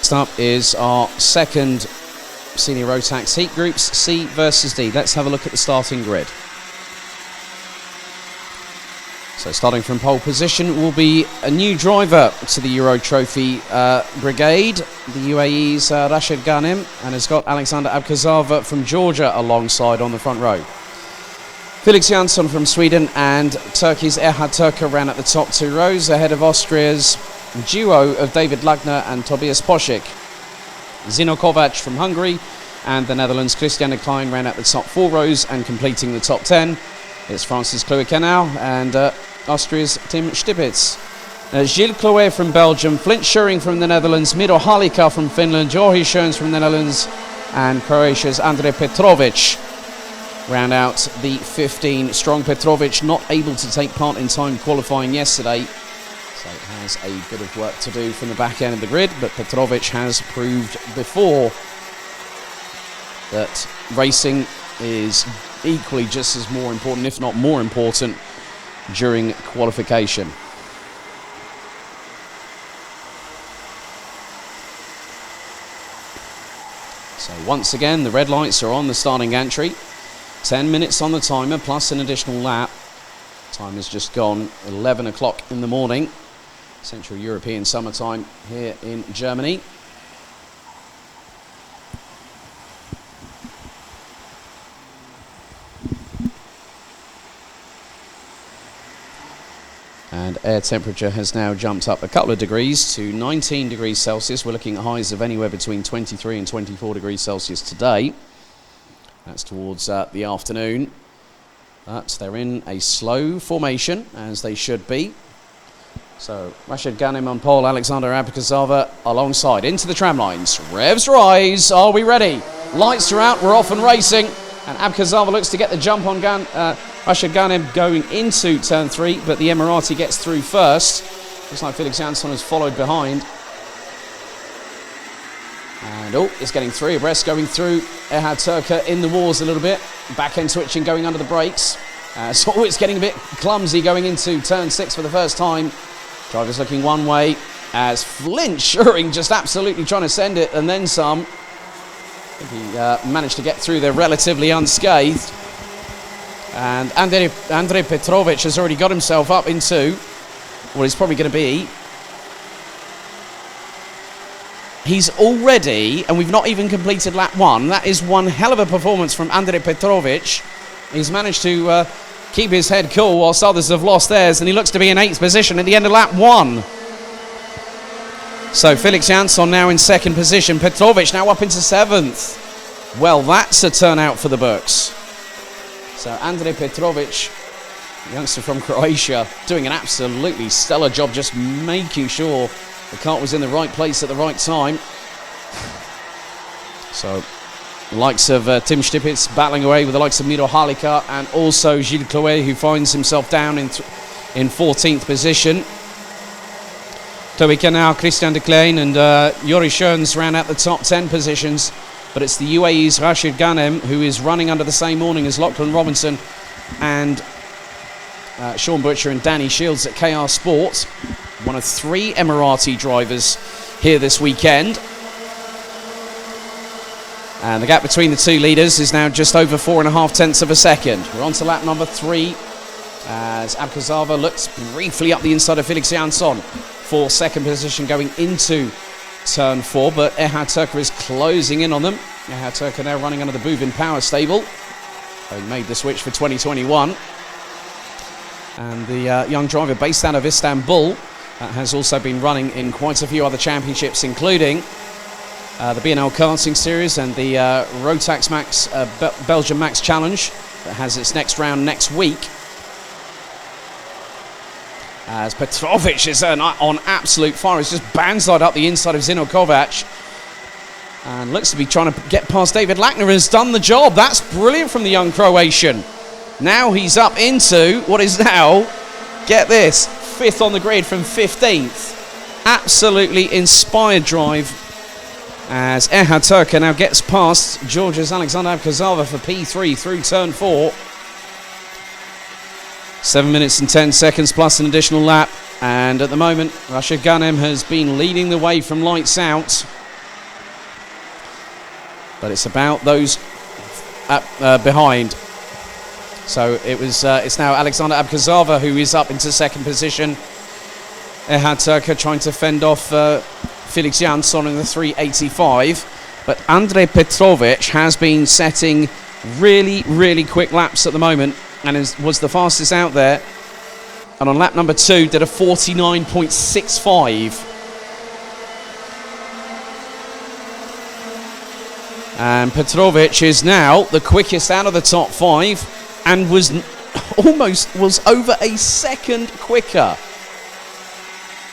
Next up is our second senior Rotax heat groups, C versus D. Let's have a look at the starting grid. So starting from pole position will be a new driver to the Euro Trophy brigade, the UAE's Rashid Ghanem, and has got Alexander Abkazava from Georgia alongside on the front row. Felix Jansson from Sweden and Turkey's Erhard Türker ran at the top two rows ahead of Austria's duo of David Lagner and Tobias Poschek. Zino Kovac from Hungary and the Netherlands' Christian de Klein ran at the top four rows, and completing the top 10 it's France's Chloe Canal and Austria's Tim Stipitz. Gilles Chloé from Belgium, Flint Schuring from the Netherlands, Miro Halika from Finland, Jorge Schoens from the Netherlands, and Croatia's Andrej Petrovic round out the 15 strong. Petrovic not able to take part in time qualifying yesterday, so it has a bit of work to do from the back end of the grid, but Petrovic has proved before that racing is equally just as more important, if not more important, during qualification. So once again, the red lights are on the starting gantry. 10 minutes on the timer, plus an additional lap. Time has just gone 11 o'clock in the morning. Central European summertime here in Germany. And air temperature has now jumped up a couple of degrees to 19 degrees Celsius. We're looking at highs of anywhere between 23 and 24 degrees Celsius today. That's towards the afternoon. But they're in a slow formation, as they should be. So Rashid Ghanem on pole, Alexander Abkazava alongside. Into the tram lines. Revs rise. Are we ready? Lights are out. We're off and racing. And Abkazava looks to get the jump on Rashid Ghanem going into turn 3, but the Emirati gets through first. Looks like Felix Jansson has followed behind. And it's getting 3 abreast going through. Erhard Türker in the wars a little bit. Back end switching going under the brakes. So it's getting a bit clumsy going into turn 6 for the first time. Drivers looking one way as Flint Schuring just absolutely trying to send it and then some. I think he managed to get through there relatively unscathed. And Andrej Petrovic has already got himself up into what is probably going to be. He's already, and we've not even completed lap 1. That is one hell of a performance from Andrej Petrovic. He's managed to keep his head cool whilst others have lost theirs, and he looks to be in 8th position at the end of lap 1. So Felix Jansson now in 2nd position. Petrovic now up into 7th. Well, that's a turnout for the books. So Andrej Petrovic, youngster from Croatia, doing an absolutely stellar job just making sure the cart was in the right place at the right time. So the likes of Tim Stipitz battling away with the likes of Miro Halika, and also Gilles Chloé, who finds himself down in 14th position. Chloe Canal, Christian de Klein and Jorge Schoens ran out the top 10 positions. But it's the UAE's Rashid Ghanem who is running under the same awning as Lachlan Robinson and Sean Butcher and Danny Shields at KR Sport. One of 3 Emirati drivers here this weekend. And the gap between the 2 leaders is now just over 4.5 tenths of a second. We're on to lap number 3 as Abkazava looks briefly up the inside of Felix Jansson for 2nd position going into turn 4, but Erhard Türker is closing in on them. Erhard Türker now running under the Buvin Power Stable, having made the switch for 2021. And the young driver based out of Istanbul has also been running in quite a few other championships, including the B&L Karting Series and the Rotax Max Belgium Max Challenge that has its next round next week. As Petrovic is on absolute fire. He's just banzaied up the inside of Zino Kovac. And looks to be trying to get past David Lagner. Has done the job. That's brilliant from the young Croatian. Now he's up into what is now, get this, 5th on the grid from 15th. Absolutely inspired drive. As Erhard Türker now gets past Georgia's Alexander Abkazava for P3 through turn 4. 7 minutes and 10 seconds plus an additional lap. And at the moment, Rashid Ghanem has been leading the way from lights out. but it's about those behind. So it's now Alexander Abkazava who is up into second position. Ehad Turka trying to fend off Felix Jansson in the 3:85, but Andrej Petrovic has been setting really quick laps at the moment and was the fastest out there, and on lap number 2 did a 49.65. And Petrovic is now the quickest out of the top 5 and was over a second quicker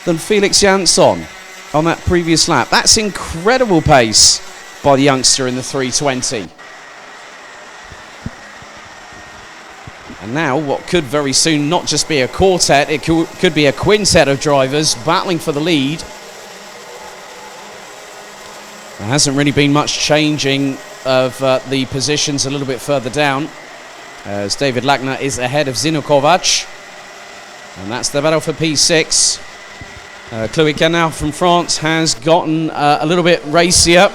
than Felix Jansson on that previous lap. That's incredible pace by the youngster in the 320. And now what could very soon not just be a quartet, it could be a quintet of drivers battling for the lead. There hasn't really been much changing of the positions a little bit further down, as David Lachner is ahead of Zino Kovac, and that's the battle for P6. Chloé Canal from France has gotten a little bit racier,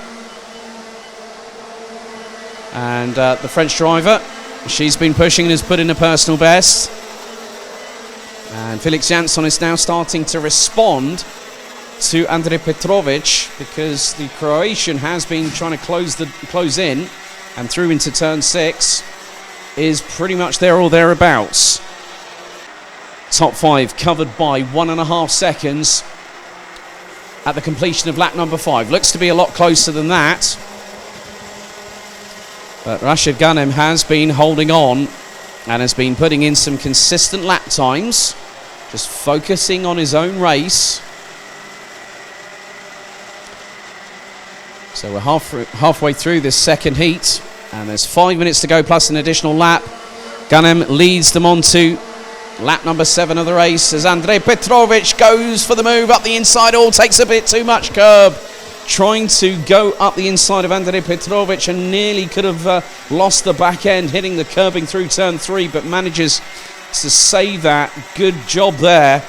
and the French driver, she's been pushing and has put in a personal best, and Felix Jansson is now starting to respond to Andrej Petrovic, because the Croatian has been trying to close in and through into turn 6, is pretty much there or thereabouts. Top 5 covered by 1.5 seconds at the completion of lap number 5. Looks to be a lot closer than that, but Rashid Ghanem has been holding on and has been putting in some consistent lap times, just focusing on his own race. So we're halfway through this second heat, and there's 5 minutes to go plus an additional lap. Ghanem leads them on to lap number 7 of the race as Andrej Petrovic goes for the move up the inside. Takes a bit too much curb, trying to go up the inside of Andrej Petrovic, and nearly could have lost the back end, hitting the curbing through turn 3, but manages to save that. Good job there.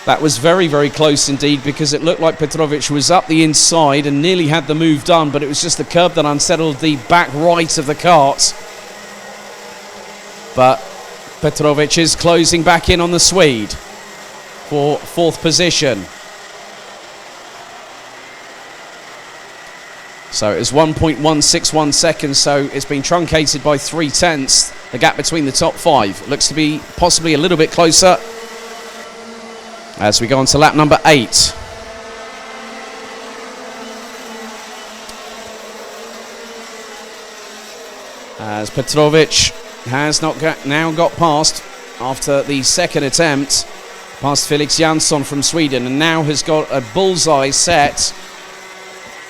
That was very close indeed, because it looked like Petrovic was up the inside and nearly had the move done, but it was just the curb that unsettled the back right of the kart. But Petrovic is closing back in on the Swede for 4th position. So it was 1.161 seconds, so it's been truncated by 0.3, the gap between the top 5. It looks to be possibly a little bit closer as we go on to lap number 8. As Petrovic has now got past, after the second attempt, past Felix Jansson from Sweden, and now has got a bullseye set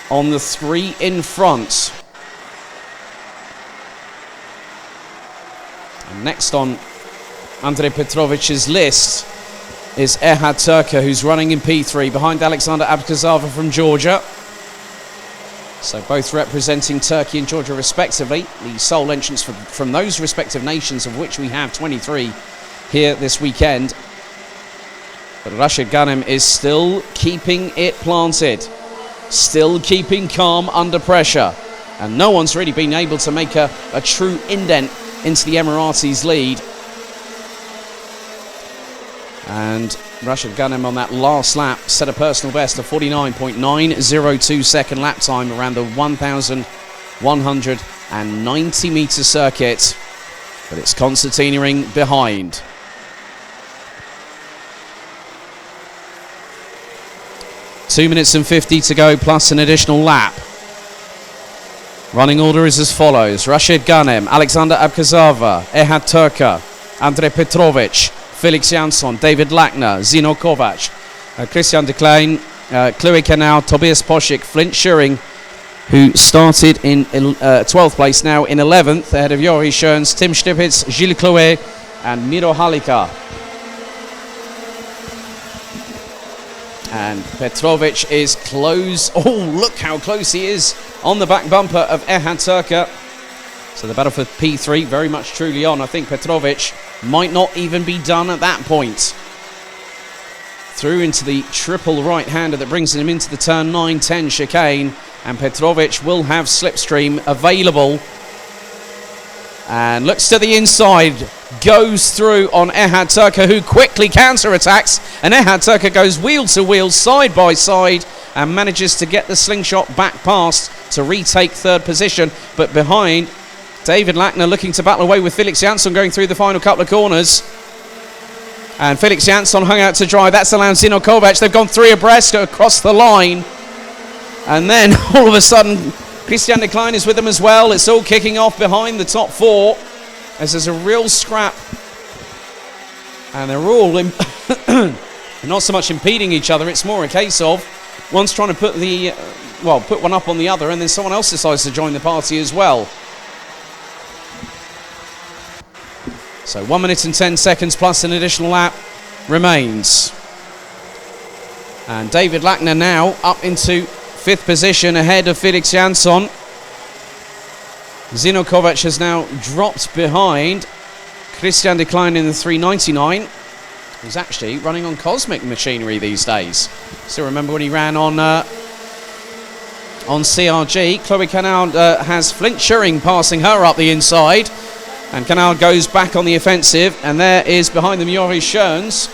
on the 3 in front. And next on Andrej Petrovic's list is Ehad Turka, who's running in P3 behind Alexander Abkazava from Georgia. So both representing Turkey and Georgia respectively, the sole entrants from those respective nations, of which we have 23 here this weekend. But Rashid Ghanem is still keeping it planted, still keeping calm under pressure, and no one's really been able to make a true indent into the Emiratis' lead. And Rashid Ghanem on that last lap set a personal best of 49.902 second lap time around the 1,190 metre circuit, but it's Constantine Ring behind. Two minutes and 50 to go plus an additional lap. Running order is as follows: Rashid Ghanem, Alexander Abkazava, Ehad Turka, Andrej Petrovic, Felix Jansson, David Lachner, Zino Kovac, Christian de Klein, Chloé Canal, Tobias Poschik, Flint Schuring, who started in 12th place, now in 11th, ahead of Jori Schoens, Tim Stipitz, Gilles Chloé, and Miro Halika. And Petrovic is close. Oh, look how close he is on the back bumper of Ehad Turka. So the battle for P3 very much truly on. I think Petrovic might not even be done at that point. through into the triple right-hander that brings him into the turn 9-10 chicane, and Petrovic will have slipstream available and looks to the inside, goes through on Ehad Turka, who quickly counter-attacks, and Ehad Turka goes wheel to wheel, side by side, and manages to get the slingshot back past to retake third position. But behind, David Lackner looking to battle away with Felix Jansson going through the final couple of corners. And Felix Jansson hung out to dry. That's allowed Zino Kovac. They've gone three abreast across the line. And then all of a sudden, Christian de Klein is with them as well. It's all kicking off behind the top four as there's a real scrap. And they're all not so much impeding each other. It's more a case of one's trying to put put one up on the other, and then someone else decides to join the party as well. So 1 minute and 10 seconds plus an additional lap remains. And David Lackner now up into 5th position ahead of Felix Jansson. Zino Kovac has now dropped behind Christian de Klein in the 399. He's actually running on cosmic machinery these days. Still remember when he ran on CRG. Chloe Canal has Flint Schuring passing her up the inside. And Canal goes back on the offensive, and there is behind them Joris Schoens.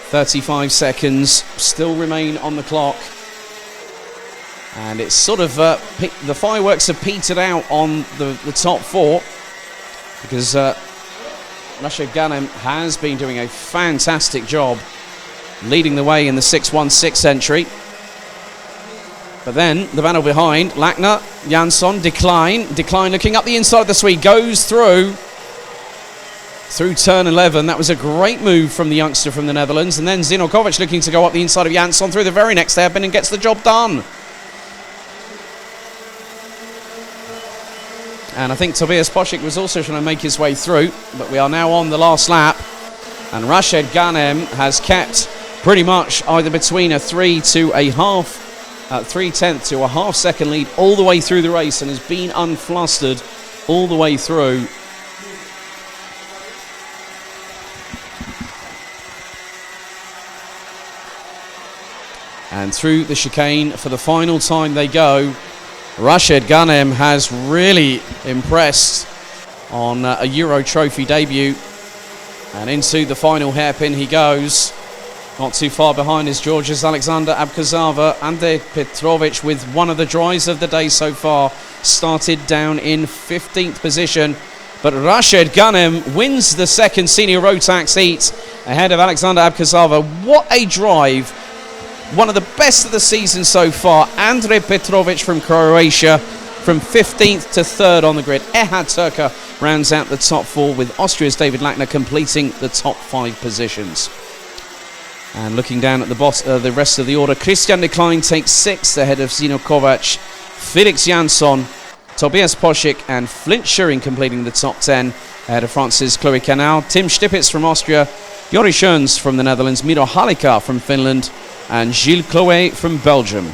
35 seconds still remain on the clock. And it's sort of, the fireworks have petered out on the top four, because Rashid Ghanem has been doing a fantastic job leading the way in the 616 entry. But then the battle behind, Lackner, Jansson, de Klein looking up the inside of the Swede, goes through turn 11. That was a great move from the youngster from the Netherlands. And then Zino Kovac looking to go up the inside of Jansson through the very next hairpin and gets the job done. And I think Tobias Poschek was also trying to make his way through, but we are now on the last lap. And Rashid Ghanem has kept pretty much either between a 3/10 to a half second lead all the way through the race, and has been unflustered all the way through. And through the chicane for the final time they go. Rashid Ghanem has really impressed on a Euro Trophy debut, and into the final hairpin he goes. Not too far behind is Georgia's Alexander Abkazava. Ante Petrovic, with one of the drives of the day so far, started down in 15th position. But Rashid Ghanem wins the second senior Rotax heat ahead of Alexander Abkazava. What a drive! One of the best of the season so far. Ante Petrovic from Croatia, from 15th to 3rd on the grid. Ehad Turka rounds out the top four, with Austria's David Lackner completing the top 5 positions. And looking down at the rest of the order, Christian de Klein takes 6th ahead of Zino Kovac, Felix Jansson, Tobias Poschek and Flint Schuring completing the top 10 ahead of France's Chloe Canal, Tim Stipitz from Austria, Joris Schoens from the Netherlands, Miro Halika from Finland and Gilles Chloé from Belgium.